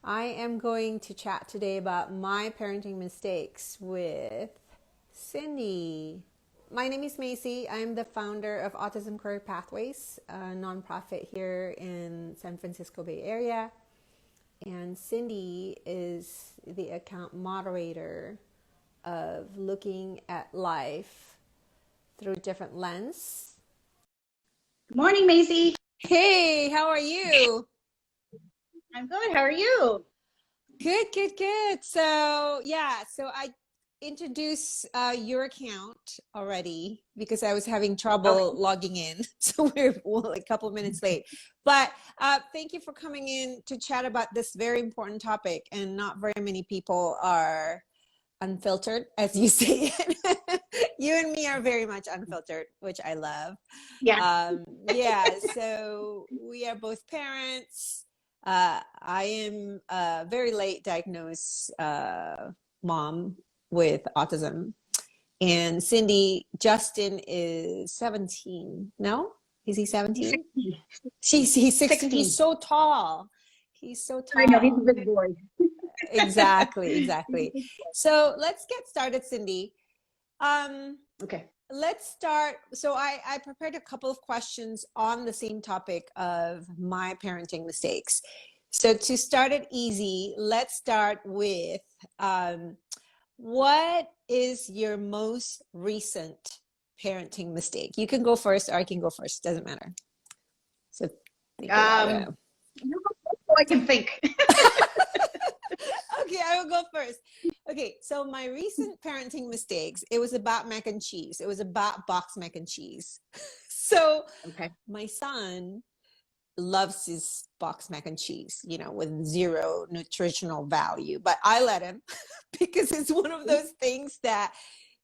I am going to chat today about my parenting mistakes with Cindy. My name is Macy. I'm the founder of Autism Career Pathways, a nonprofit here in San Francisco Bay Area. And Cindy is the account moderator of looking at life through a different lens. Good morning, Macy. Hey, how are you? I'm good. How are you? Good, good, good. So I introduced your account already because I was having Okay. trouble logging in. So we're a couple of minutes late. But thank you for coming in to chat about this very important topic. And not very many people are unfiltered, as you say it. You and me are very much unfiltered, which I love. Yeah. So we are both parents. I am a very late diagnosed mom with autism. And Justin is 17. No? Is he 17? 16. He's 16. 16. He's so tall. He's so I know, he's a tall. big boy. Exactly, He's a exactly. big boy. So let's get started, Cindy. Um, Okay. let's start. So I prepared a couple of questions on the same topic of my parenting mistakes. So to start it easy, let's start with what is your most recent parenting mistake? You can go first, or I can go first. Doesn't matter. So think about it. You go first so I can think. Okay, I will go first. Okay, so my recent parenting mistakes, it was about mac and cheese. It was about box mac and cheese. So Okay. my son loves his box mac and cheese, with zero nutritional value, but I let him because it's one of those things that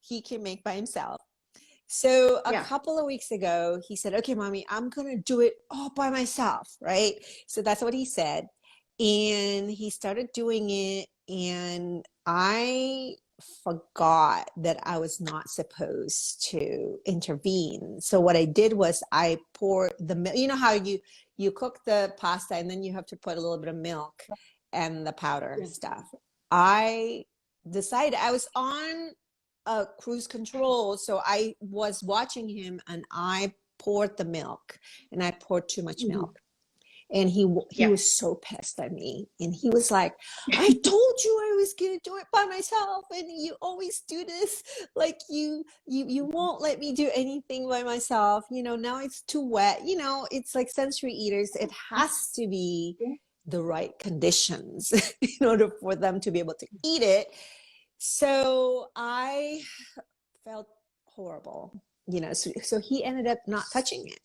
he can make by himself. So a Yeah. couple of weeks ago, he said, "Okay, mommy, I'm going to do it all by myself," right? So that's what he said. And he started doing it, and I forgot that I was not supposed to intervene. So what I did was I poured the milk. You know how you cook the pasta and then you have to put a little bit of milk and the powder Yeah. stuff. I decided I was on cruise control. So I was watching him and I poured the milk and I poured too much Mm-hmm. milk. And he Yeah. was so pissed at me. And he was like, "I told you I was going to do it by myself. And you always do this. Like you won't let me do anything by myself. Now it's too wet. It's like sensory eaters. It has to be the right conditions in order for them to be able to eat it." So I felt horrible, so he ended up not touching it.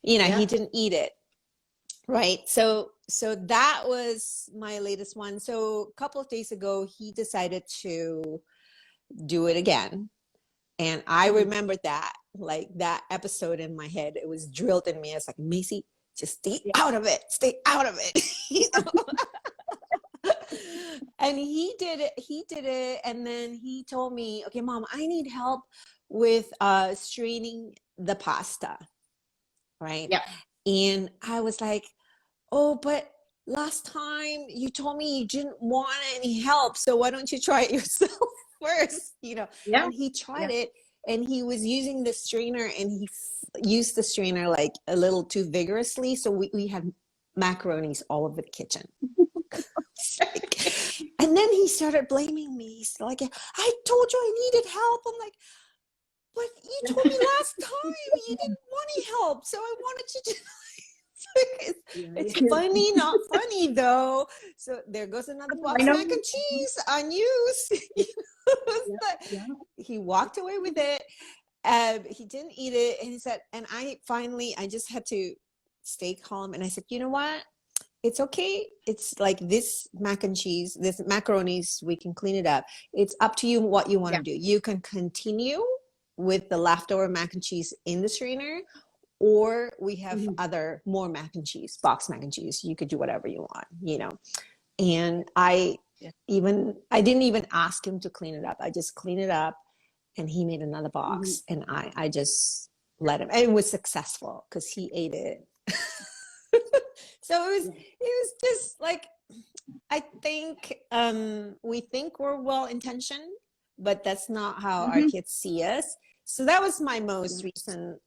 Yeah. He didn't eat it, right? So that was my latest one. So a couple of days ago, he decided to do it again. And I Mm-hmm. remembered that, like that episode in my head. It was drilled in me. I was like, "Macy, just stay Yeah. out of it. Stay out of it." And he did it, and then he told me, "Okay, mom, I need help with straining the pasta," right? Yeah. And I was like, "Oh, but last time you told me you didn't want any help, so why don't you try it yourself first?" Yeah. And he tried Yeah. it, and he was using the strainer, and he used the strainer like a little too vigorously, so we had macaronis all over the kitchen. And then he started blaming me. He's like, "I told you I needed help." I'm like, "But you told me last time you didn't want any help, so I wanted you to." it's, Yeah. it's funny, not funny though. So there goes another I box know. mac and cheese unused. Yeah. Yeah. He walked away with it. He didn't eat it, and he said, and I just had to stay calm, and I said, "You know what? It's okay. It's like this mac and cheese, this macaronis, we can clean it up. It's up to you what you want Yeah. to do. You can continue with the leftover mac and cheese in the strainer, or we have Mm-hmm. other more mac and cheese, box mac and cheese. You could do whatever you want. And Yeah. I didn't even ask him to clean it up. I just cleaned it up, and he made another Mm-hmm. box, and I just let him. And it was successful because he ate it. So it was just like, I think we think we're well intentioned, but that's not how our kids see us. So that was my most recent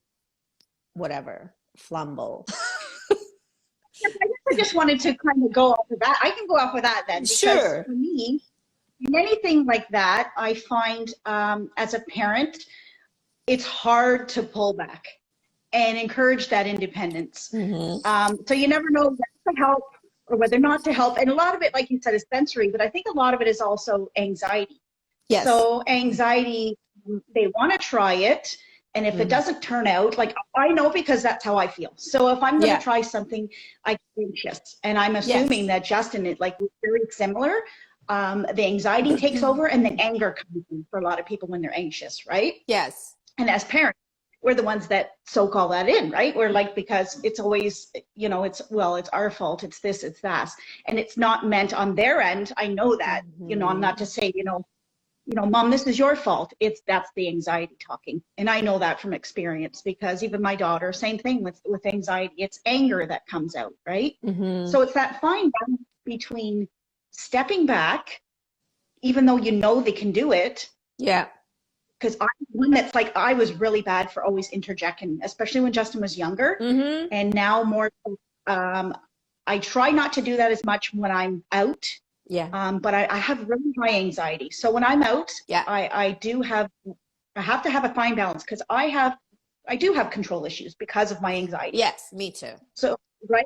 whatever flumble. I just wanted to kind of go off of that. I can go off of that then, because Sure. for me, in anything like that, I find as a parent, it's hard to pull back and encourage that independence. So you never know whether to help or whether not to help. And a lot of it, like you said, is sensory, but I think a lot of it is also anxiety. Yes. So anxiety, they want to try it. And if it doesn't turn out, like I know because that's how I feel. So if I'm going to try something, I get anxious. And I'm assuming that Justin is like very similar. The anxiety takes over and the anger comes in for a lot of people when they're anxious, right? Yes. And as parents, we're the ones that so call that in, right? We're like, because it's always, it's our fault. It's this, it's that. And it's not meant on their end. I know that, I'm not to say, Mom, this is your fault. That's the anxiety talking. And I know that from experience, because even my daughter, same thing with anxiety. It's anger that comes out, right? So it's that fine balance between stepping back, even though they can do it. Yeah. Because I'm one that's like, I was really bad for always interjecting, especially when Justin was younger. And now more, I try not to do that as much when I'm out. Yeah. But I have really high anxiety. So when I'm out, I have to have a fine balance, because I do have control issues because of my anxiety. Yes, me too. So, right?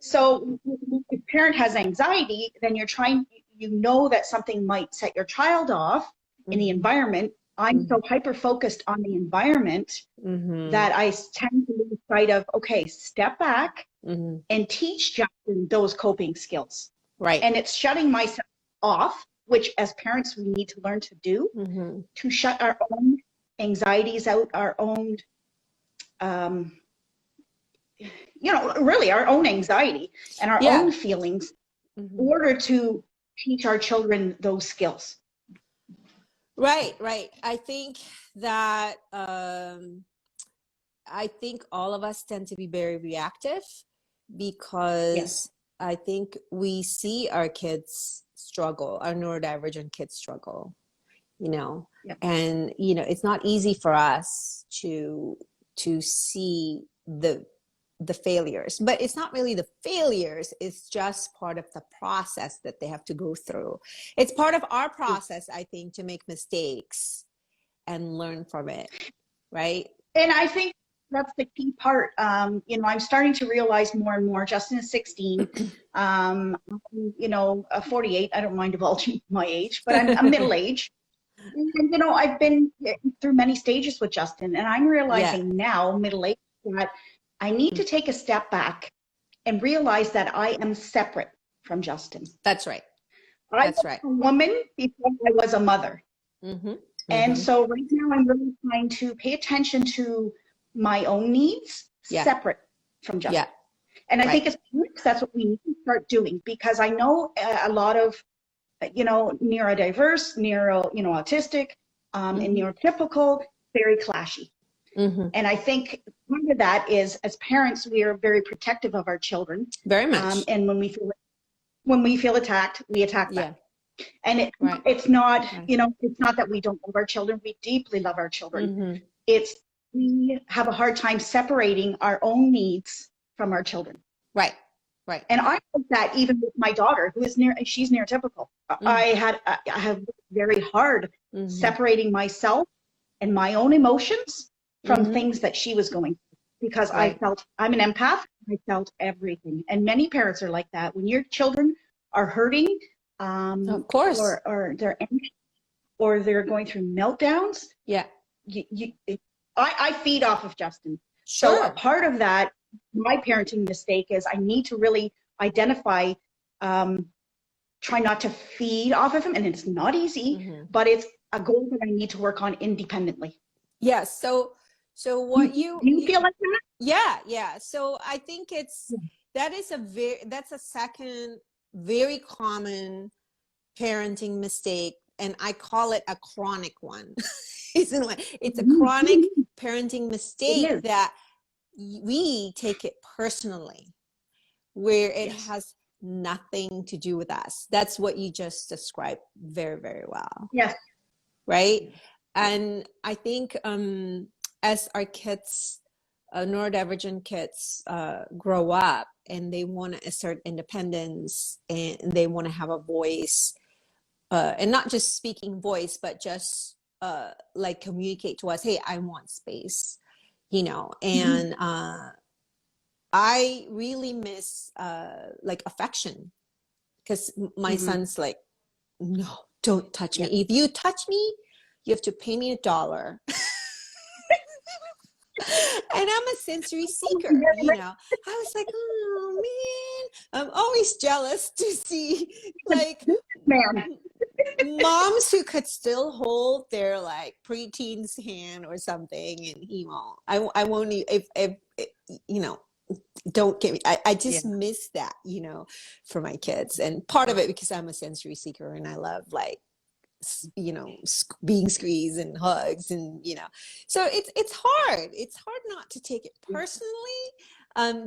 So if a parent has anxiety, then you're trying, that something might set your child off in the environment. I'm so hyper-focused on the environment that I tend to lose sight of, okay, step back and teach Justin those coping skills. Right. And it's shutting myself off, which as parents we need to learn to do, to shut our own anxieties out, our own, really our own anxiety and our own feelings in order to teach our children those skills. Right. I think that all of us tend to be very reactive, because I think we see our kids struggle, our neurodivergent kids struggle, and, it's not easy for us to see the failures, but it's not really the failures. It's just part of the process that they have to go through. It's part of our process, I think, to make mistakes and learn from it. Right. And I think that's the key part. I'm starting to realize more and more. Justin is 16, 48. I don't mind divulging my age, but I'm middle age. And, I've been through many stages with Justin, and I'm realizing now, middle age, that I need to take a step back and realize that I am separate from Justin. That's right. I was a woman before I was a mother. And so right now I'm really trying to pay attention to my own needs, separate from Justin. And I think as parents, that's what we need to start doing, because I know a lot of, neurodiverse, autistic, and neurotypical, very clashy. And I think part of that is, as parents, we are very protective of our children. Very much. And when we feel attacked, we attack back. And it's not, it's not that we don't love our children. We deeply love our children. It's, we have a hard time separating our own needs from our children. Right. And I think that even with my daughter, who is she's neurotypical. I have very hard separating myself and my own emotions from things that she was going through, because I felt, I'm an empath. I felt everything. And many parents are like that. When your children are hurting, of course, or they're anxious, or they're going through meltdowns. I feed off of Justin. So a part of that, my parenting mistake is I need to really identify, try not to feed off of him. And it's not easy, but it's a goal that I need to work on independently. Yes. So what you feel like that? Yeah. So I think that's a second very common parenting mistake, and I call it a chronic one. It's a chronic parenting mistake that we take it personally. where it has nothing to do with us. That's what you just described very, very well. Yes. Right. And I think as our kids, neurodivergent kids grow up and they want to assert independence and they want to have a voice, and not just speaking voice, but just like communicate to us, hey, I want space, you know, and I really miss like affection, because my son's like, no, don't touch me. If you touch me, you have to pay me $1. And I'm a sensory seeker, you know. I was like, oh man, I'm always jealous to see like moms who could still hold their like preteen's hand or something, and he won't. I won't. If you know, don't get me. I just miss that, you know, for my kids, and part of it because I'm a sensory seeker and I love like, you know, being squeezed and hugs, and you know, so it's hard not to take it personally.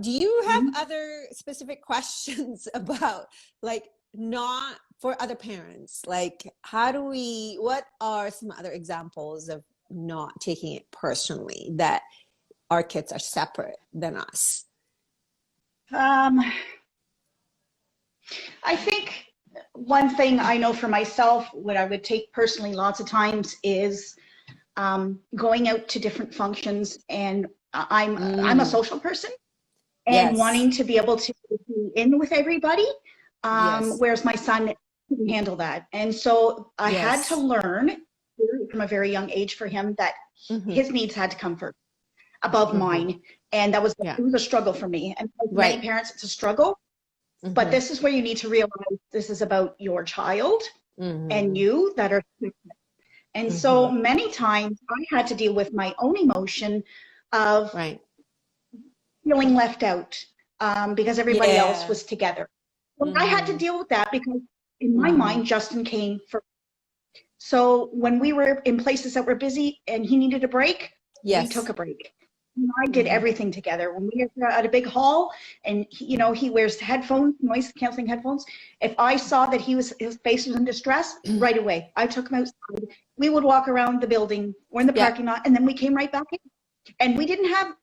Do you have other specific questions about like not for other parents, like what are some other examples of not taking it personally, that our kids are separate than us? I think one thing I know for myself, what I would take personally lots of times is going out to different functions, and I'm a social person, and wanting to be able to be in with everybody, whereas my son couldn't handle that. And so I had to learn from a very young age for him that his needs had to come first above mine. And that was, it was a struggle for me. And for many parents, it's a struggle. But this is where you need to realize this is about your child and you that are different. And so many times I had to deal with my own emotion of feeling left out because everybody else was together. Well, I had to deal with that because in my mind, Justin came first. So when we were in places that were busy and he needed a break, we took a break. And I did everything together. When we were at a big hall and you know, he wears headphones, noise canceling headphones. If I saw that his face was in distress, right away, I took him outside. We would walk around the building or in the parking lot, and then we came right back in. And we didn't have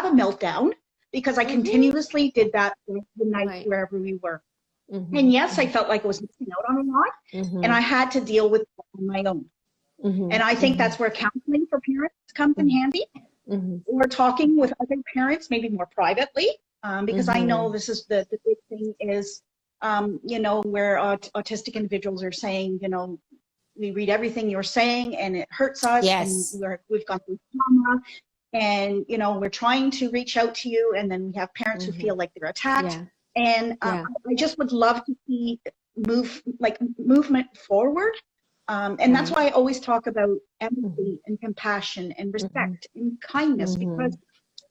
a meltdown because I continuously did that the night wherever we were. And yes, I felt like I was missing out on a lot, and I had to deal with it on my own. And I think that's where counseling for parents comes in handy. Or talking with other parents, maybe more privately, because I know this is the big thing is, you know, where autistic individuals are saying, you know, we read everything you're saying and it hurts us. And we've gone through trauma, and, you know, we're trying to reach out to you. And then we have parents who feel like they're attacked. And I just would love to see movement forward. And that's why I always talk about empathy and compassion and respect and kindness, because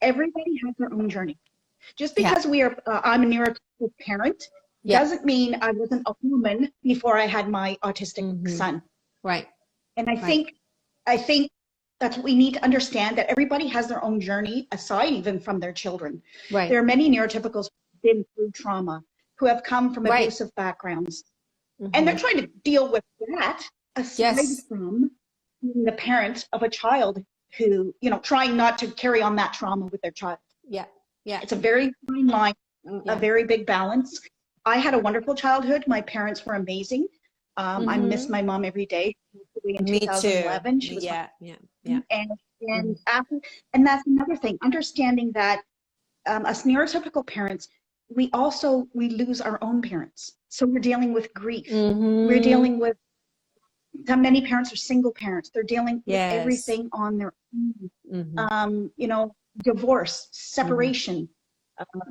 everybody has their own journey. Just because I'm a neurotypical parent doesn't mean I wasn't a woman before I had my autistic son. And I think that's what we need to understand, that everybody has their own journey aside even from their children. There are many neurotypicals who've been through trauma, who have come from abusive backgrounds, and they're trying to deal with that aside from being the parent of a child who, you know, trying not to carry on that trauma with their child. It's a very fine line, a very big balance. I had a wonderful childhood. My parents were amazing. I miss my mom every day. In 2011, she was and after, and that's another thing. Understanding that us neurotypical parents, we lose our own parents. So we're dealing with grief. We're dealing with, many parents are single parents. They're dealing with everything on their own. You know, divorce, separation,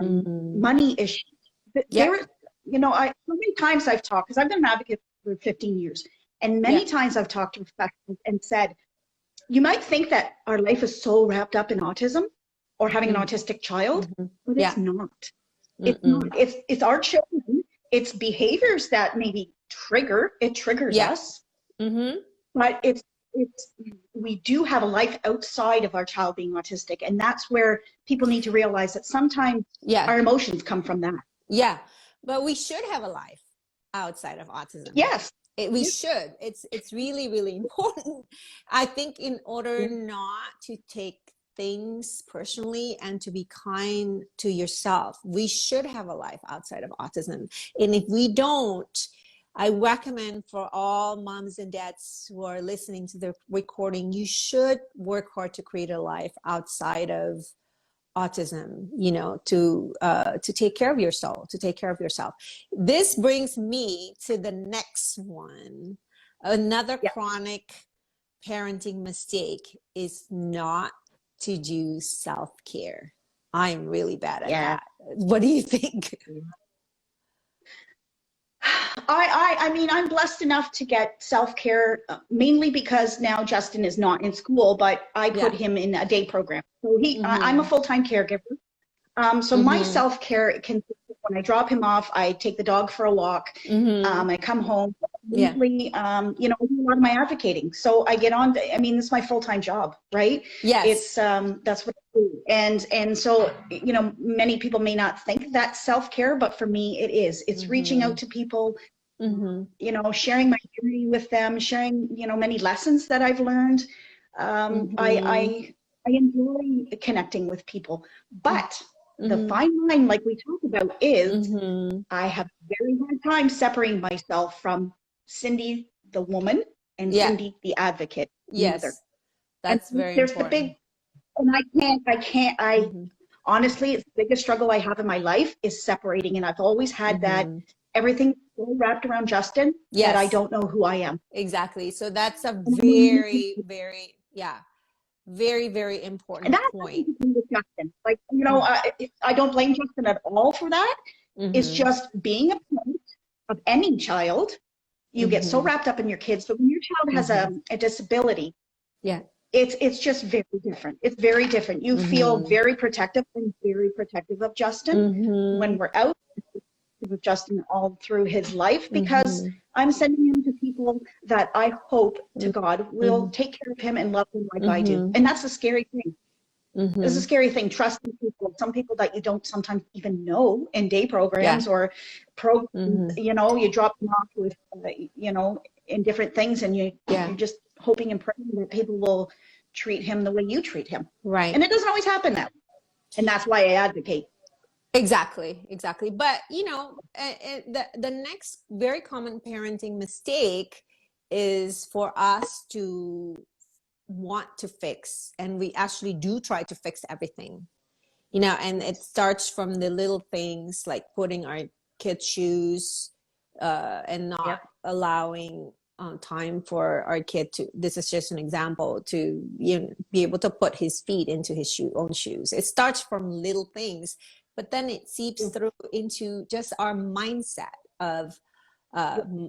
money issues. There, you know, so many times I've talked, because I've been an advocate for 15 years, and many times I've talked to professionals and said, you might think that our life is so wrapped up in autism or having an autistic child, but it's not. It's not. It's our children. It's behaviors that maybe triggers us. But it's we do have a life outside of our child being autistic. And that's where people need to realize that sometimes our emotions come from that. Yeah. But we should have a life outside of autism. Yes. We should. It's really, really important. I think in order not to take things personally and to be kind to yourself, we should have a life outside of autism. And if we don't, I recommend for all moms and dads who are listening to the recording, you should work hard to create a life outside of autism, you know, to take care of your soul, to take care of yourself. This brings me to the next one. Another chronic parenting mistake is not to do self-care. I'm really bad at that. What do you think? I mean, I'm blessed enough to get self-care mainly because now Justin is not in school, but I put him in a day program. So I'm a full-time caregiver. So my self-care can, when I drop him off, I take the dog for a walk. I come home. Usually, you know, I do a lot of my advocating. So I get on. I mean, this is my full-time job, right? Yes. It's that's what I do. And so, you know, many people may not think that's self-care, but for me, it is. It's reaching out to people. You know, sharing my journey with them, sharing, you know, many lessons that I've learned. I enjoy connecting with people, but the fine line, like we talked about, is I have a very hard time separating myself from Cindy, the woman, and Cindy, the advocate. Yes, that's very important. The big, and I honestly, it's the biggest struggle I have in my life is separating, and I've always had that. Everything so wrapped around Justin that I don't know who I am. Exactly. So that's a very, very, very, very important point. With Justin. Like, you know, I don't blame Justin at all for that. It's just being a parent of any child, you get so wrapped up in your kids, but when your child has a disability, it's just very different. It's very different. You feel very protective and very protective of Justin when we're out with Justin all through his life, because I'm sending him to people that I hope to God will take care of him and love him like I do. And that's a scary thing. It's a scary thing, trusting people, some people that you don't sometimes even know in day programs or you know, you drop them off with, you know, in different things, and you're just hoping and praying that people will treat him the way you treat him. Right. And it doesn't always happen that way. And that's why I advocate. Exactly. But, you know, the next very common parenting mistake is for us to want to fix, and we actually do try to fix everything, you know, and it starts from the little things like putting our kids' shoes and not allowing time for our kid to, this is just an example, to, you know, be able to put his feet into his own shoes. It starts from little things. But then it seeps through into just our mindset of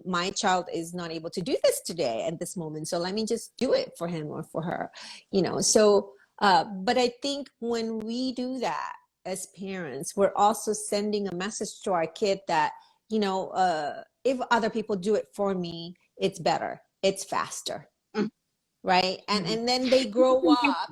my child is not able to do this today at this moment, so let me just do it for him or for her, you know. So but I think when we do that as parents, we're also sending a message to our kid that, you know, if other people do it for me, it's better, it's faster, right? And then they grow up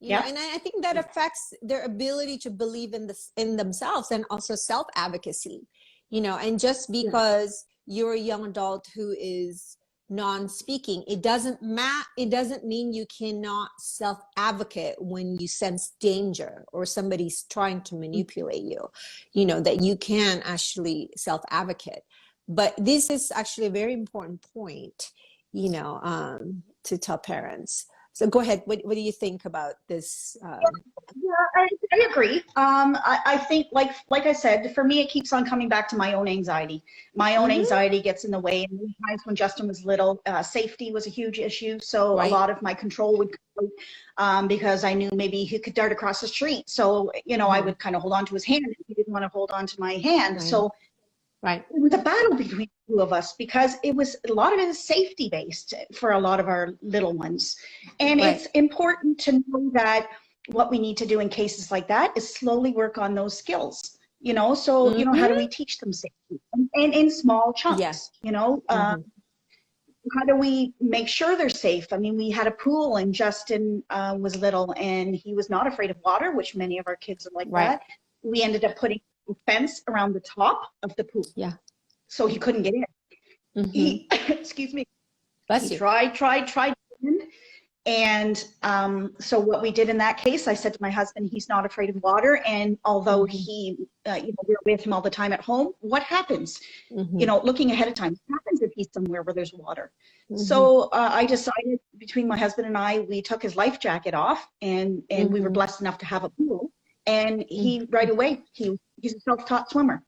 you know, and I think that affects their ability to believe in themselves, and also self-advocacy, you know. And just because you're a young adult who is non-speaking, it doesn't mean you cannot self-advocate when you sense danger or somebody's trying to manipulate you, you know, that you can actually self-advocate. But this is actually a very important point, you know, to tell parents. So go ahead. What do you think about this? I agree. I think, like I said, for me, it keeps on coming back to my own anxiety. My own anxiety gets in the way. And many times when Justin was little, safety was a huge issue. So a lot of my control would come because I knew maybe he could dart across the street. So, you know, I would kind of hold on to his hand if he didn't want to hold on to my hand. So it was a battle between the two of us, because it was, a lot of it is safety based for a lot of our little ones. And it's important to know that what we need to do in cases like that is slowly work on those skills, you know. So, you know, how do we teach them safety? And in small chunks, you know, how do we make sure they're safe? I mean, we had a pool and Justin was little and he was not afraid of water, which many of our kids are like that. We ended up putting a fence around the top of the pool. Yeah. So he couldn't get in. He, excuse me. He tried. And so what we did in that case, I said to my husband, he's not afraid of water. And although he, we're with him all the time at home, what happens? Looking ahead of time, what happens if he's somewhere where there's water? So I decided between my husband and I, we took his life jacket off and we were blessed enough to have a pool. And he right away, he's a self-taught swimmer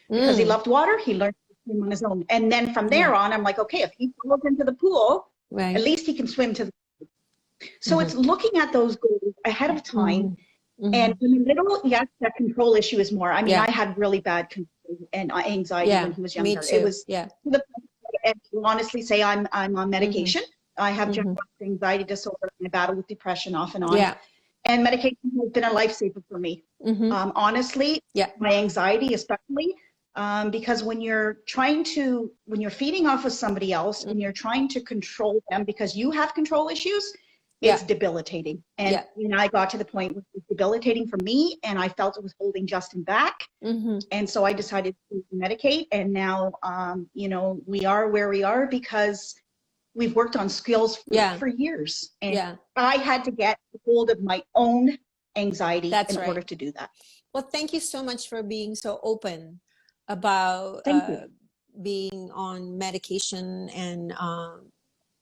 because he loved water. He learned to swim on his own. And then from there on, I'm like, okay, if he falls into the pool, at least he can swim to the So it's looking at those goals ahead of time. And in the middle, yes, that control issue is more. I mean, I had really bad control and anxiety when he was younger. Me too. It was to the point, and to honestly say I'm on medication. I have generalized anxiety disorder and I battle with depression off and on. And medication has been a lifesaver for me. Honestly, my anxiety especially, because when you're feeding off of somebody else and you're trying to control them because you have control issues, it's debilitating. And I got to the point where it was debilitating for me and I felt it was holding Justin back. And so I decided to medicate. And now, we are where we are because we've worked on skills for years. And I had to get hold of my own anxiety in order to do that. Well, thank you so much for being so open about being on medication and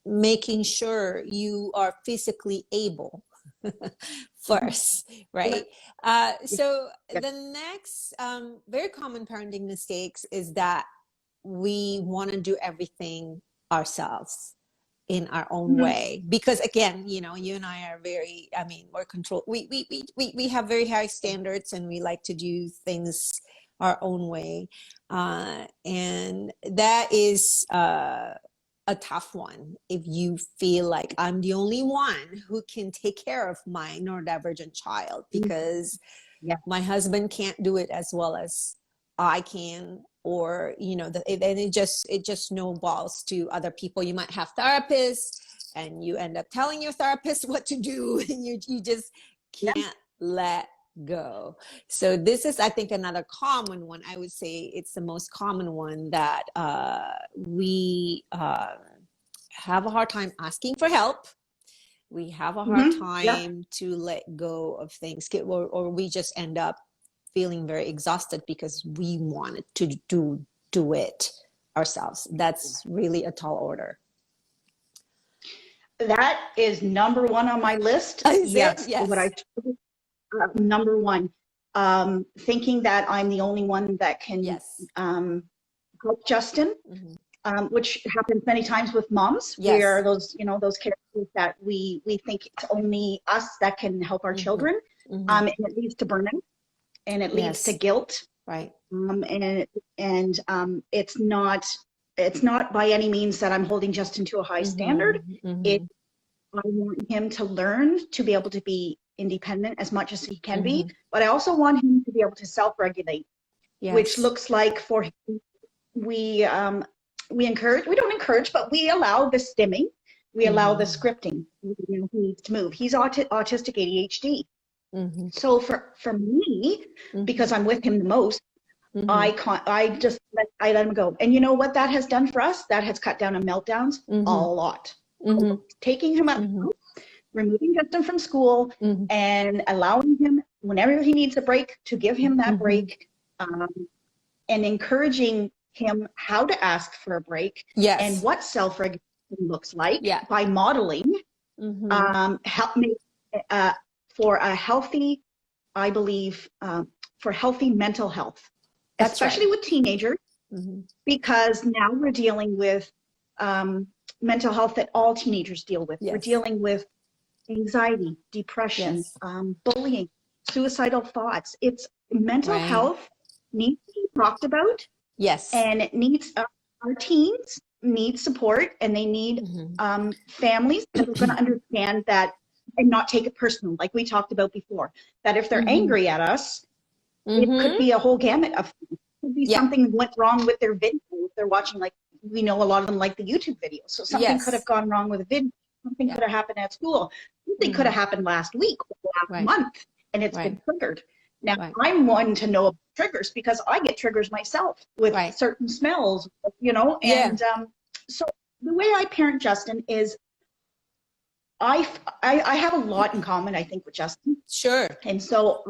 making sure you are physically able first, right? So the next very common parenting mistakes is that we want to do everything ourselves in our own way, because again, you and I are very, we're control. We have very high standards and we like to do things our own way. And that is a tough one if you feel like I'm the only one who can take care of my neurodivergent child because my husband can't do it as well as I can, or and it just snowballs to other people. You might have therapists and you end up telling your therapist what to do and you just can't let go. So this is, I think, another common one. I would say it's the most common one that we have a hard time asking for help. We have a hard time to let go of things, or we just end up feeling very exhausted because we wanted to do it ourselves. That's really a tall order. That is number one on my list. Yes. What I number one, thinking that I'm the only one that can help Justin, which happens many times with moms, where those characters that we think it's only us that can help our children, and it leads to burnout, and it leads to guilt, right? And it's not by any means that I'm holding Justin to a high standard. I want him to learn to be able to be independent as much as he can be, but I also want him to be able to self-regulate, which looks like for him, we don't encourage, but we allow the stimming, we allow the scripting. He needs to move. He's autistic ADHD. So for me, because I'm with him the most, I let him go. And you know what that has done for us? That has cut down on meltdowns a lot. Taking him out, removing Justin from school, and allowing him, whenever he needs a break, to give him that break, and encouraging him how to ask for a break and what self-regulation looks like by modeling, help me for a healthy, I believe, for healthy mental health, especially with teenagers, because now we're dealing with mental health that all teenagers deal with. We're dealing with anxiety, depression, bullying, suicidal thoughts. It's mental health needs to be talked about. And it needs, our teens need support, and they need families that are going to understand that and not take it personal, like we talked about before, that if they're angry at us, it could be a whole gamut of things. It could be something went wrong with their video. If they're watching like we know a lot of them like the YouTube videos. So something could have gone wrong with a video. Something could have happened at school. Something could have happened last week or last month, and it's been triggered. Now, I'm one to know about triggers because I get triggers myself with certain smells, you know, and so the way I parent Justin is I have a lot in common, I think, with Justin. Sure. And so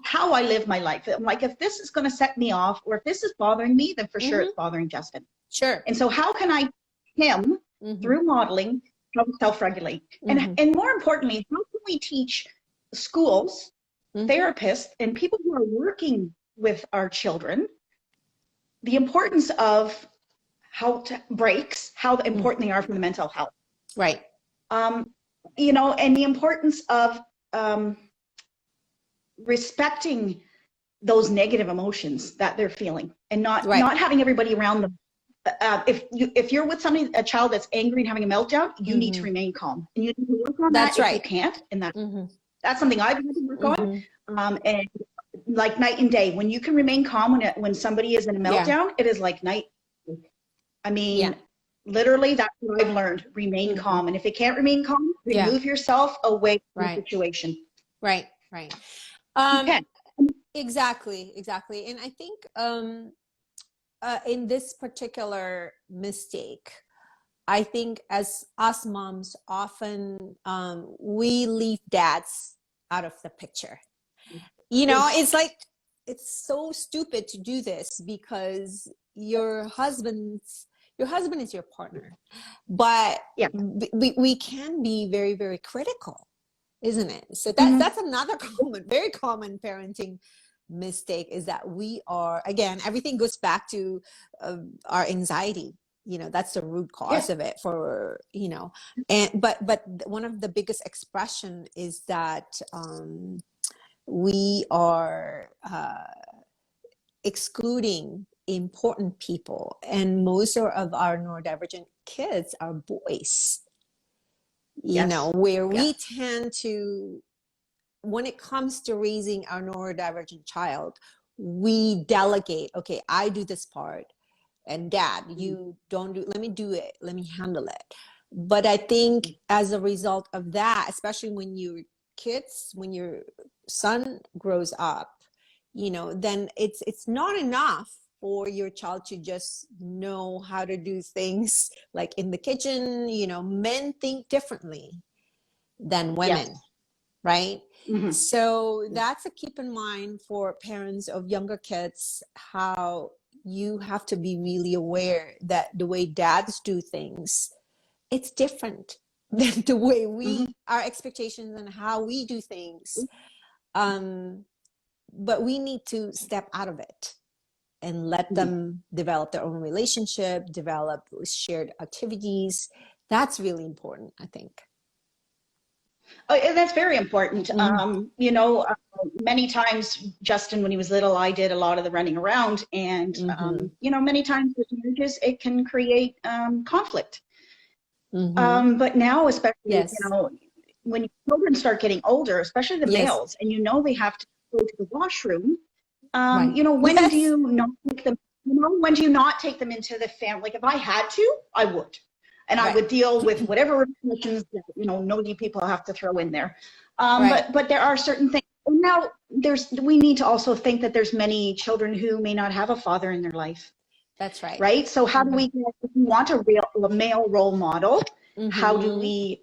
how I live my life, I'm like, if this is going to set me off or if this is bothering me, then for sure it's bothering Justin. Sure. And so how can I him through modeling how to self-regulate? And more importantly, how can we teach schools, therapists, and people who are working with our children the importance of how to breaks, how important they are for the mental health. Right. You know, and the importance of respecting those negative emotions that they're feeling and not having everybody around them. If you're with somebody, a child that's angry and having a meltdown, you need to remain calm, and you need to work on that if you can't. And that's something I've had to work on. And like night and day, when you can remain calm when somebody is in a meltdown, it is like night. I mean, literally, that's what I've learned. Remain calm, and if you can't remain calm, remove yourself away from the situation. Right. Exactly. And I think in this particular mistake, I think as us moms, often we leave dads out of the picture. You know, it's like, it's so stupid to do this because your husband is your partner, but we can be very, very critical, isn't it? So that's another very common parenting mistake, is that we are, again, everything goes back to our anxiety. You know, that's the root cause of it, for, you know, and but one of the biggest expression is that we are excluding important people, and most of our neurodivergent kids are boys. You know, where we tend to, when it comes to raising our neurodivergent child, we delegate. Okay, I do this part, and dad, you don't do. Let me do it. Let me handle it. But I think as a result of that, especially when your son grows up, you know, then it's not enough for your child to just know how to do things like in the kitchen. You know, men think differently than women, right? So that's a keep in mind for parents of younger kids, how you have to be really aware that the way dads do things, it's different than the way our expectations and how we do things. But we need to step out of it and let them develop their own relationship, develop shared activities. That's really important, I think. Oh, and that's very important. You know, many times, Justin, when he was little, I did a lot of the running around, and you know, many times with marriages, it can create conflict. But now, especially, you know, when children start getting older, especially the males, and you know they have to go to the washroom, you know, when do you not take them? You know, when do you not take them into the family? Like, if I had to, I would. And I would deal with whatever restrictions that, you know, nosy people have to throw in there. But there are certain things. And now we need to also think that there's many children who may not have a father in their life. That's right. Right. So how do we, if we want a male role model, how do we,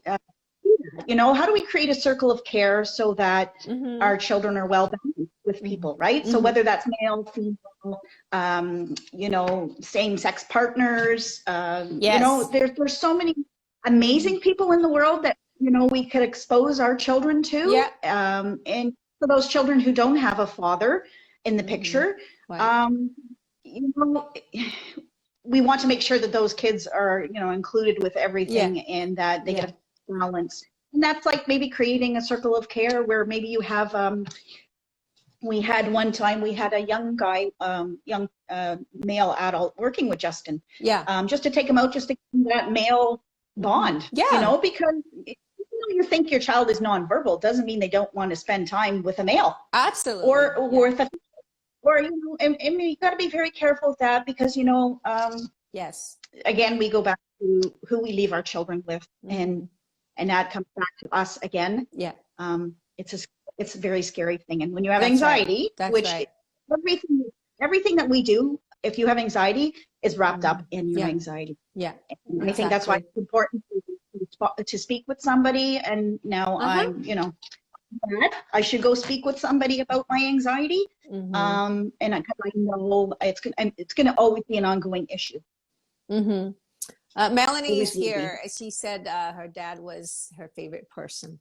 you know, how do we create a circle of care so that our children are well balanced with people, right? So whether that's male, female, you know, same-sex partners, you know, there's so many amazing people in the world that, you know, we could expose our children to. And for those children who don't have a father in the picture, you know, we want to make sure that those kids are, you know, included with everything and that they get a balance. And that's like maybe creating a circle of care where maybe you have, we had one time, we had a young guy, male adult working with Justin. Just to take him out, just to keep that male bond, you know, because you think your child is nonverbal doesn't mean they don't want to spend time with a male. Absolutely. Or with a, or, you know, and you got to be very careful with that because, you know, Yes. Again, we go back to who we leave our children with, and that comes back to us again. Yeah. It's a very scary thing. And when you have That's anxiety, right. which right. everything that we do, if you have anxiety, is wrapped up in your anxiety. Yeah. And I think that's why it's important to speak with somebody. And now I'm, you know, I should go speak with somebody about my anxiety. And I know it's going to always be an ongoing issue. Melanie is here. She said her dad was her favorite person.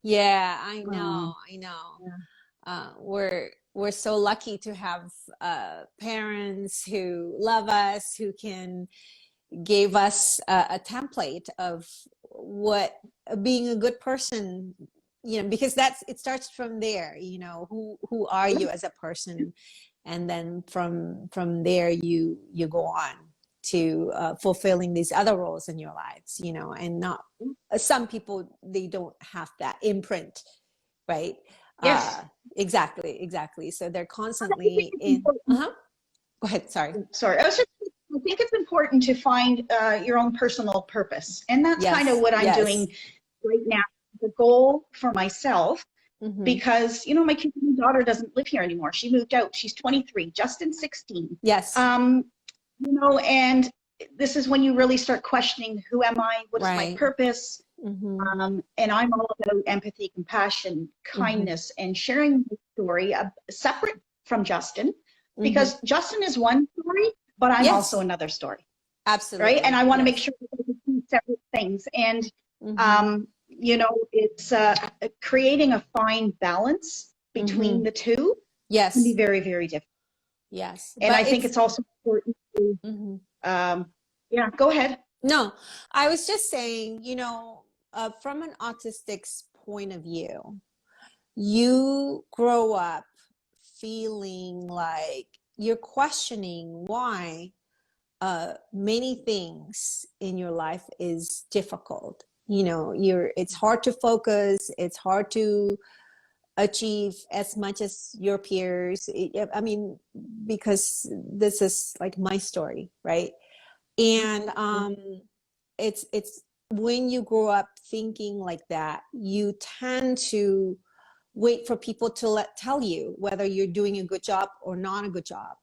Yeah, I know. Yeah. We're so lucky to have parents who love us, who can give us a template of what being a good person, you know, because it starts from there. You know, who are you as a person, and then from there you go on to fulfilling these other roles in your lives, you know. And not some people, they don't have that imprint, right? Yes. Exactly. So they're constantly in. Go ahead. Sorry. I think it's important to find your own personal purpose, and that's kind of what I'm doing right now. The goal for myself, because you know, my daughter doesn't live here anymore. She moved out. She's 23. Justin's 16. Yes. You know, and this is when you really start questioning, who am I? What is my purpose? And I'm all about empathy, compassion, kindness, and sharing the story separate from Justin, because Justin is one story, but I'm also another story. Absolutely. Right. And I want to make sure that those are two separate things. And, you know, it's creating a fine balance between the two. Yes. Can be very, very difficult. Yes. And I think it's also important to, yeah, go ahead. No, I was just saying, you know, from an autistic's point of view, you grow up feeling like you're questioning why many things in your life is difficult. You know, it's hard to focus, it's hard to achieve as much as your peers. I mean, because this is like my story, right? And it's when you grow up thinking like that, you tend to wait for people to tell you whether you're doing a good job or not a good job,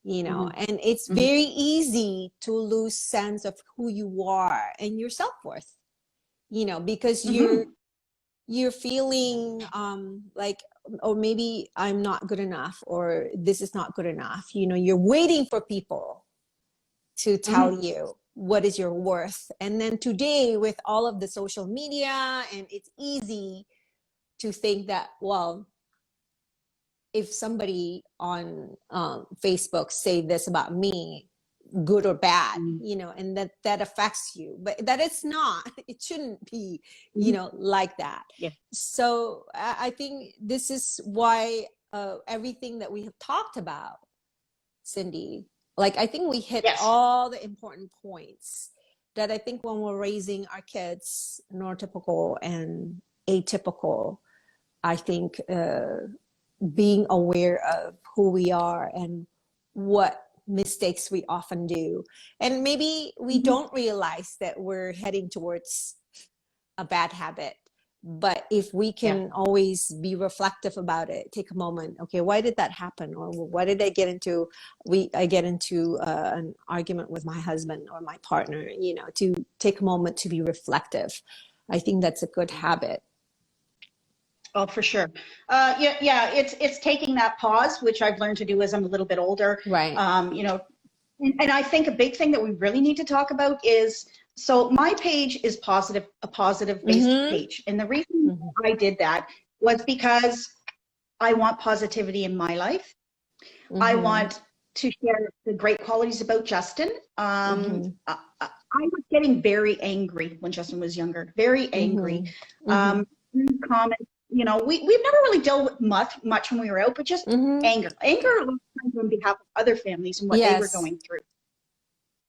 you know. And it's very easy to lose sense of who you are and your self-worth, you know, because you're feeling like, oh, maybe I'm not good enough, or this is not good enough, you know. You're waiting for people to tell you what is your worth. And then today, with all of the social media, and it's easy to think that, well, if somebody on Facebook say this about me, good or bad, you know, and that affects you, but that it's not, it shouldn't be, you know, like that. So I think this is why everything that we have talked about, Cindy, like, I think we hit all the important points that I think when we're raising our kids, neurotypical and atypical, I think being aware of who we are and what mistakes we often do. And maybe we don't realize that we're heading towards a bad habit. But if we can always be reflective about it, take a moment, okay, why did that happen? Or why did I get into, I get into an argument with my husband or my partner, you know, to take a moment to be reflective. I think that's a good habit. Oh, for sure. It's taking that pause, which I've learned to do as I'm a little bit older. Right. You know, and I think a big thing that we really need to talk about is, so my page is a positive based page. And the reason I did that was because I want positivity in my life. I want to share the great qualities about Justin. I was getting very angry when Justin was younger, very angry. Comments, you know, we've never really dealt with much when we were out, but just anger on behalf of other families and what they were going through.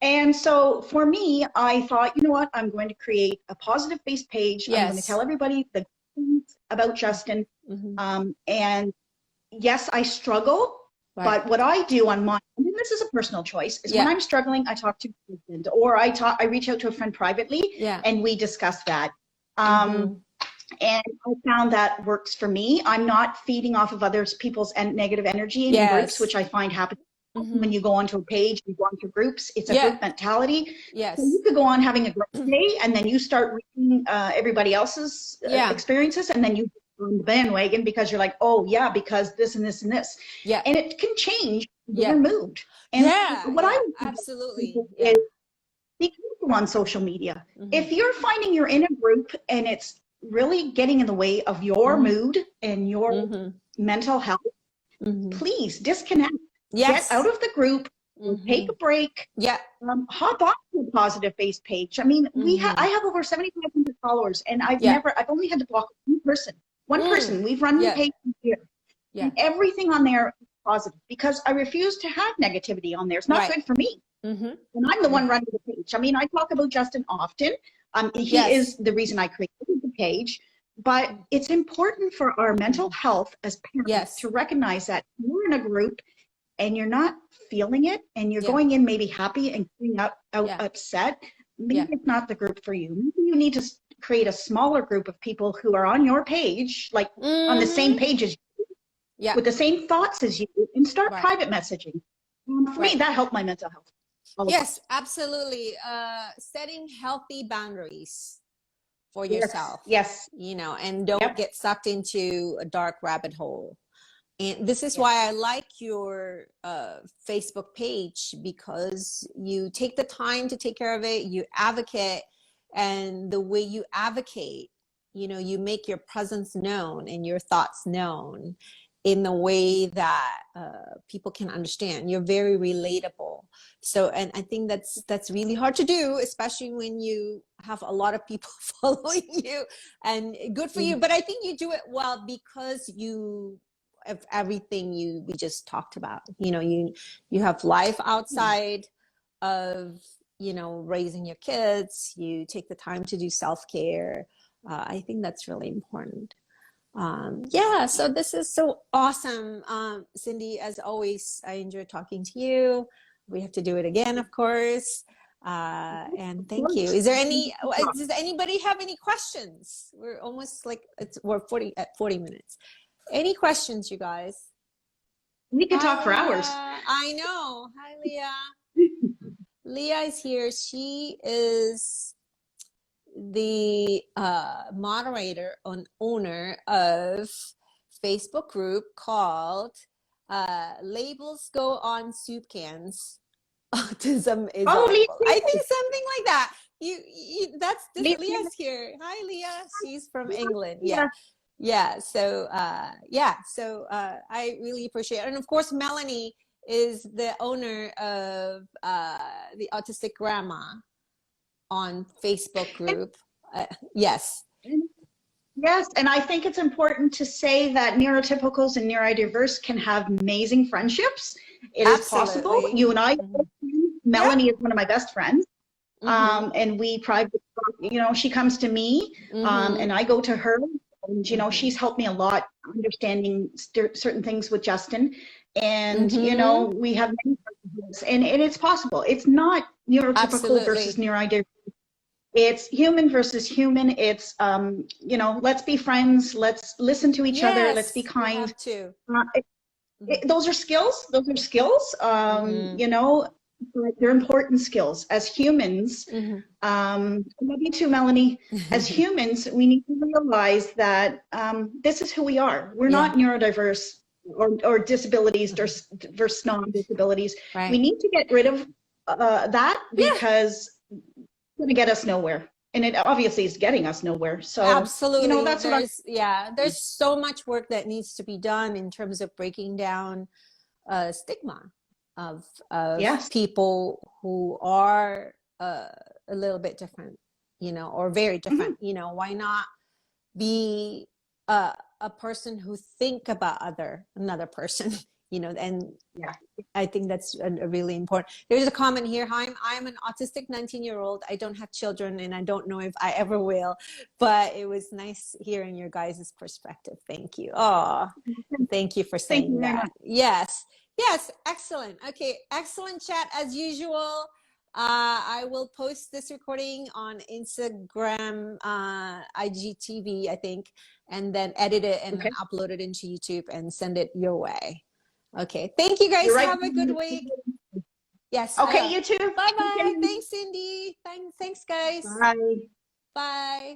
And so for me, I thought, you know what, I'm going to create a positive based page. I'm going to tell everybody the things about Justin. And yes, I struggle But what I do on my, and this is a personal choice, is when I'm struggling, I talk to a friend, or I reach out to a friend privately, and we discuss that. And I found that works for me. I'm not feeding off of other people's negative energy in groups, which I find happens when you go onto a page, you go onto groups. It's a group mentality. So you could go on having a great day, and then you start reading everybody else's experiences, and then you go on the bandwagon because you're like, oh yeah, because this and this and this. And it can change your mood. And what I would absolutely is be careful on social media. If you're finding you're in a group and it's really getting in the way of your mood and your mental health, please disconnect. Get out of the group, take a break, hop on to a positive face page. I mean, I have over 7,500 followers, and I've only had to block one person. We've run the page here. And everything on there is positive because I refuse to have negativity on there. It's not good for me. And I'm the one running the page. I mean, I talk about Justin often. He is the reason I created the page, but it's important for our mental health as parents to recognize that you're in a group and you're not feeling it, and you're going in maybe happy and coming out upset. Maybe it's not the group for you. Maybe you need to create a smaller group of people who are on your page, like on the same page as you, with the same thoughts as you, and start private messaging. For me, that helped my mental health. Yes, absolutely. Setting healthy boundaries for yourself. Yes. You know, and don't get sucked into a dark rabbit hole. And this is why I like your Facebook page, because you take the time to take care of it. You advocate, and the way you advocate, you know, you make your presence known and your thoughts known in the way that people can understand. You're very relatable. So, and I think that's really hard to do, especially when you have a lot of people following you, and good for you. But I think you do it well because of everything we just talked about. You know, you have life outside of, you know, raising your kids. You take the time to do self-care. I think that's really important. So this is so awesome. Cindy, as always, I enjoy talking to you. We have to do it again, of course. And thank you. Does anybody have any questions? We're almost like we're 40 minutes. Any questions, you guys? We could talk for hours. I know. Hi, Leah. Leah is here. She is the moderator and owner of Facebook group called Labels Go on Soup Cans. Autism is I think something like that. Leah's here. Hi, Leah. She's from England. So I really appreciate it. And of course, Melanie is the owner of the Autistic Grandma on Facebook group. Yes, and I think it's important to say that neurotypicals and neurodiverse can have amazing friendships. It is possible. You and I, Melanie is one of my best friends. And we private, you know, she comes to me and I go to her. And, you know, she's helped me a lot understanding certain things with Justin. And, you know, we have many and it's possible. It's not neurotypical versus neurodiverse. It's human versus human. It's, you know, let's be friends. Let's listen to each other. Let's be kind. Those are skills. You know, but they're important skills. As humans, love you too, Melanie. As humans, we need to realize that this is who we are. We're not neurodiverse or disabilities versus non-disabilities. We need to get rid of that because it's going to get us nowhere. And it obviously is getting us nowhere. So absolutely, you know, that's there's so much work that needs to be done in terms of breaking down stigma of people who are a little bit different, you know, or very different. You know, why not be a person who think about another person, you know, and I think that's a really important. There's a comment here. Hi, I'm an autistic 19-year-old. I don't have children and I don't know if I ever will, but it was nice hearing your guys' perspective. Thank you. Oh, thank you for saying that. Yes. Yes, excellent. Okay, excellent chat as usual. I will post this recording on Instagram, IGTV, I think, and then edit it and then Okay. upload it into YouTube and send it your way. Okay, thank you guys. You're right. Have a good week. Yes, I Okay, will. you too. Bye bye. Thanks, Cindy. Thanks, guys. Bye. Bye.